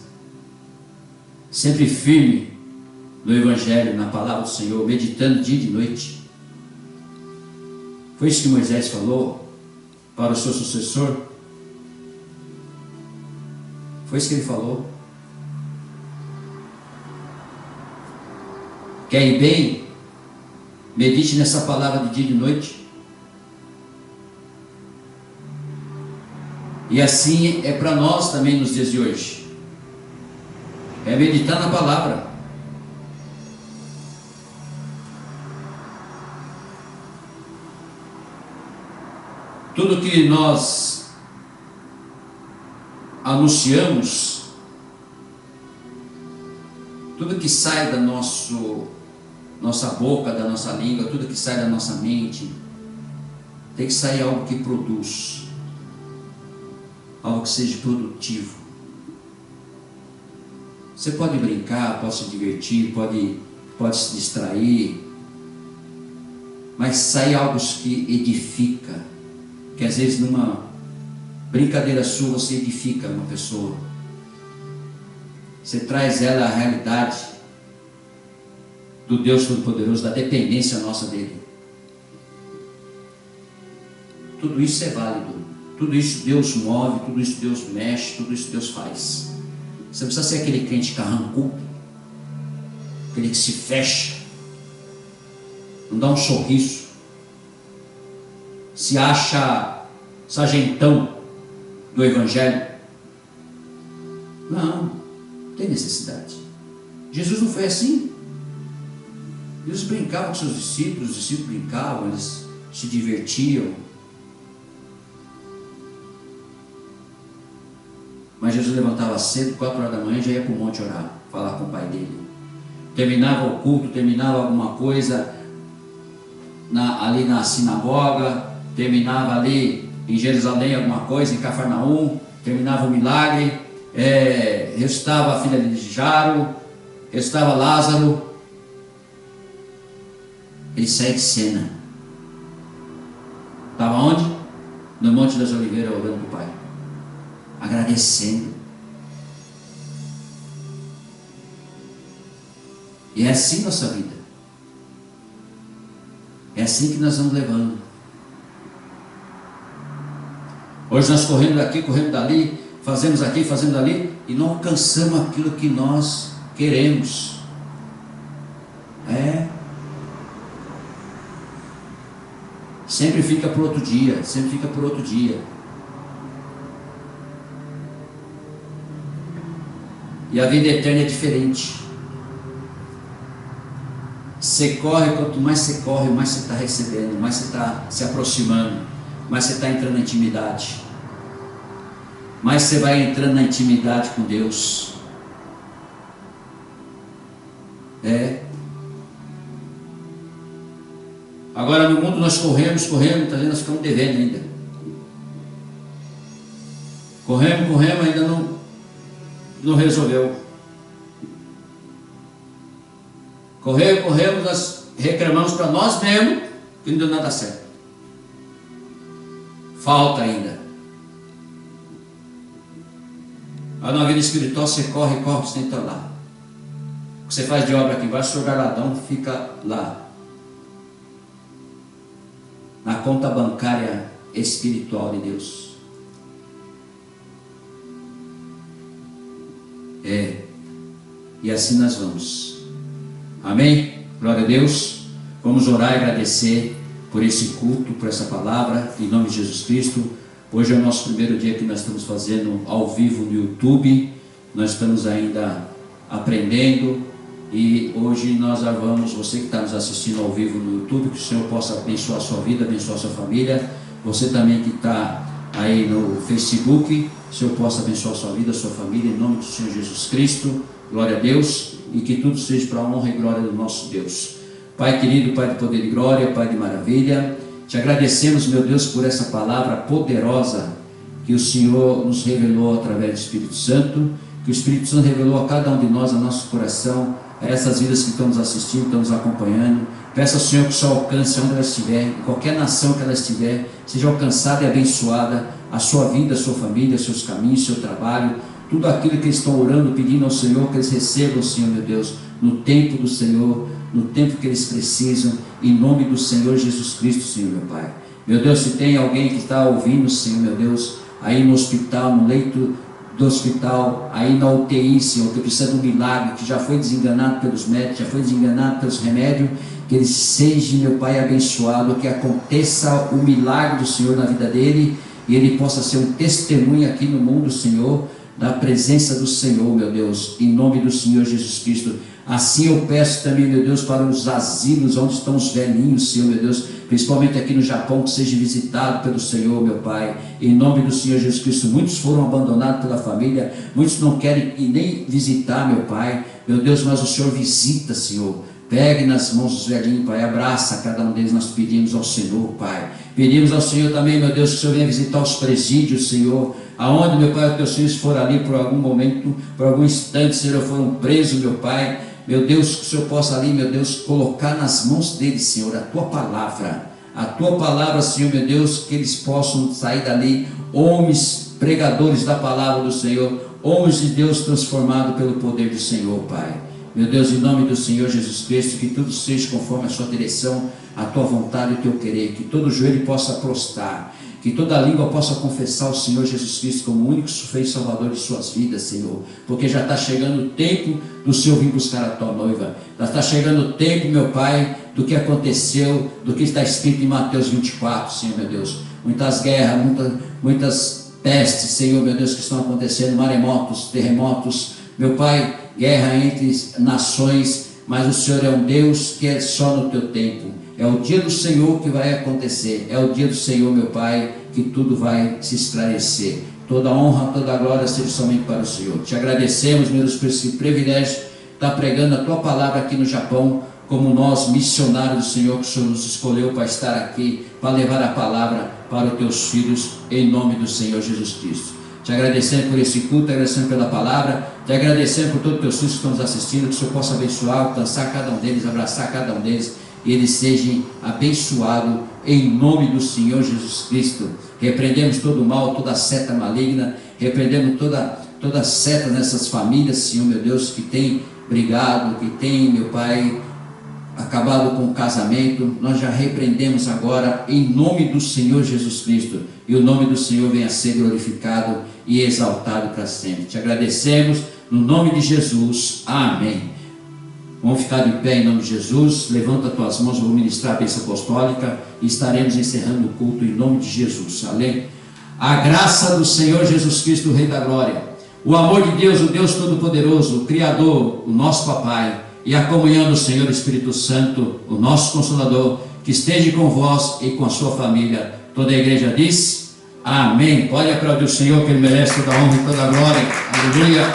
sempre firme no Evangelho, na palavra do Senhor, meditando dia e de noite. Foi isso que Moisés falou para o seu sucessor? Foi isso que ele falou? Quer ir bem? Medite nessa palavra de dia e de noite. E assim é para nós também nos dias de hoje. É meditar na palavra. Tudo que nós anunciamos, tudo que sai da nossa boca, da nossa língua, tudo que sai da nossa mente, tem que sair algo que produz, algo que seja produtivo. Você pode brincar, pode se divertir, pode se distrair, mas sai algo que edifica, que às vezes numa brincadeira sua você edifica uma pessoa, você traz ela à realidade do Deus Todo-Poderoso, da dependência nossa dele. Tudo isso é válido, tudo isso Deus move, tudo isso Deus mexe, tudo isso Deus faz. Você não precisa ser aquele crente carrancudo, aquele que se fecha, não dá um sorriso, se acha sargentão do Evangelho. Não tem necessidade. Jesus não foi assim. Jesus brincava com seus discípulos, os discípulos brincavam, eles se divertiam. Mas Jesus levantava cedo, 4 horas da manhã, e já ia para o monte orar, falar com o pai dele. Terminava o culto, terminava alguma coisa ali na sinagoga, terminava ali em Jerusalém alguma coisa, em Cafarnaum, terminava o milagre, ressuscitava a filha de Jairo, ressuscitava Lázaro. ele sai de cena. Estava onde? No Monte das Oliveiras, orando para o Pai, agradecendo. E é assim nossa vida. É assim que nós vamos levando. Hoje nós correndo daqui, correndo dali, fazemos aqui, fazendo ali, e não alcançamos aquilo que nós queremos. Sempre fica por outro dia, sempre fica por outro dia. E a vida eterna é diferente. Você corre, quanto mais você corre, mais você está recebendo, mais você está se aproximando, mais você está entrando na intimidade, mais você vai entrando na intimidade com Deus. Agora no mundo nós corremos, tá vendo? Nós ficamos devendo ainda. Corremos, ainda não resolveu. Corremos, nós reclamamos para nós mesmos que não deu nada certo. Falta ainda. Aí na vida espiritual você corre, você entra lá. O que você faz de obra aqui embaixo, o seu galardão fica lá. Na conta bancária espiritual de Deus. E assim nós vamos. Amém? Glória a Deus. Vamos orar e agradecer por esse culto, por essa palavra, em nome de Jesus Cristo. Hoje é o nosso primeiro dia que nós estamos fazendo ao vivo no YouTube. Nós estamos ainda aprendendo. E hoje nós vamos, você que está nos assistindo ao vivo no YouTube, que o Senhor possa abençoar a sua vida, abençoar a sua família. Você também que está aí no Facebook, o Senhor possa abençoar a sua vida, a sua família, em nome do Senhor Jesus Cristo. Glória a Deus. E que tudo seja para a honra e glória do nosso Deus. Pai querido, Pai de poder e glória, Pai de maravilha, te agradecemos, meu Deus, por essa palavra poderosa que o Senhor nos revelou através do Espírito Santo, que o Espírito Santo revelou a cada um de nós, a nosso coração, a essas vidas que estão nos assistindo, estão nos acompanhando. Peço ao Senhor que o Senhor alcance onde ela estiver, em qualquer nação que ela estiver, seja alcançada e abençoada a sua vida, a sua família, os seus caminhos, o seu trabalho, tudo aquilo que eles estão orando, pedindo ao Senhor, que eles recebam, Senhor, meu Deus, no tempo do Senhor, no tempo que eles precisam, em nome do Senhor Jesus Cristo, Senhor, meu Pai. Meu Deus, se tem alguém que está ouvindo, Senhor, meu Deus, aí no hospital, no leito do hospital, aí na UTI, Senhor, que precisa de um milagre, que já foi desenganado pelos médicos, já foi desenganado pelos remédios, que ele seja, meu Pai, abençoado, que aconteça o milagre do Senhor na vida dele, e ele possa ser um testemunho aqui no mundo, Senhor, da presença do Senhor, meu Deus, em nome do Senhor Jesus Cristo. Assim eu peço também, meu Deus, para os asilos onde estão os velhinhos, Senhor, meu Deus, principalmente aqui no Japão, que seja visitado pelo Senhor, meu Pai, em nome do Senhor Jesus Cristo. Muitos foram abandonados pela família, muitos não querem nem visitar, meu Pai, meu Deus, mas o Senhor visita, Senhor. Pegue nas mãos dos velhinhos, Pai, abraça cada um deles. Nós pedimos ao Senhor, Pai, pedimos ao Senhor também, meu Deus, que o Senhor venha visitar os presídios, Senhor, aonde, meu Pai, os teus filhos foram ali por algum momento, por algum instante, Senhor, foram presos, meu Pai, meu Deus, que o Senhor possa ali, meu Deus, colocar nas mãos deles, Senhor, a tua palavra, Senhor, meu Deus, que eles possam sair dali, homens pregadores da palavra do Senhor, homens de Deus transformados pelo poder do Senhor, Pai. Meu Deus, em nome do Senhor Jesus Cristo, que tudo seja conforme a sua direção, a tua vontade e o teu querer, que todo joelho possa prostrar, que toda língua possa confessar o Senhor Jesus Cristo como o único e salvador de suas vidas, Senhor, porque já está chegando o tempo do Senhor vir buscar a tua noiva, já está chegando o tempo, meu Pai, do que aconteceu, do que está escrito em Mateus 24, Senhor, meu Deus, muitas guerras, muitas pestes, Senhor, meu Deus, que estão acontecendo, maremotos, terremotos, meu Pai, guerra entre nações, mas o Senhor é um Deus que é só no teu tempo. É o dia do Senhor que vai acontecer. É o dia do Senhor, meu Pai, que tudo vai se esclarecer. Toda honra, toda glória seja somente para o Senhor. Te agradecemos, meu Deus, por esse privilégio de estar pregando a tua palavra aqui no Japão, como nós, missionários do Senhor, que o Senhor nos escolheu para estar aqui, para levar a palavra para os teus filhos, em nome do Senhor Jesus Cristo. Te agradecendo por esse culto, te agradecendo pela palavra, te agradecendo por todos os teus filhos que estão nos assistindo, que o Senhor possa abençoar, alcançar cada um deles, abraçar cada um deles, e eles sejam abençoados em nome do Senhor Jesus Cristo. Repreendemos todo o mal, toda seta maligna, repreendemos toda seta nessas famílias, Senhor meu Deus, que tem brigado, que tem, meu Pai, acabado com o casamento. Nós já repreendemos agora em nome do Senhor Jesus Cristo, e o nome do Senhor venha a ser glorificado e exaltado para sempre. Te agradecemos no nome de Jesus, amém. Vamos ficar de pé em nome de Jesus. Levanta as tuas mãos, eu vou ministrar a bênção apostólica e estaremos encerrando o culto em nome de Jesus, amém. A graça do Senhor Jesus Cristo, o Rei da Glória, o amor de Deus, o Deus Todo-Poderoso, o Criador, o nosso Papai, e a comunhão do Senhor Espírito Santo, o nosso Consolador, que esteja com vós e com a sua família. Toda a igreja diz amém. Pode aplaudir o Senhor, que Ele merece toda a honra e toda a glória. Aleluia.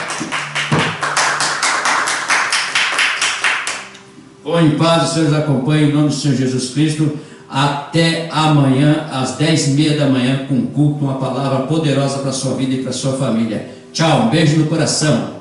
Vou em paz, o Senhor os acompanhe em nome do Senhor Jesus Cristo. Até amanhã, às 10h30 da manhã, com culto, uma palavra poderosa para a sua vida e para a sua família. Tchau, um beijo no coração.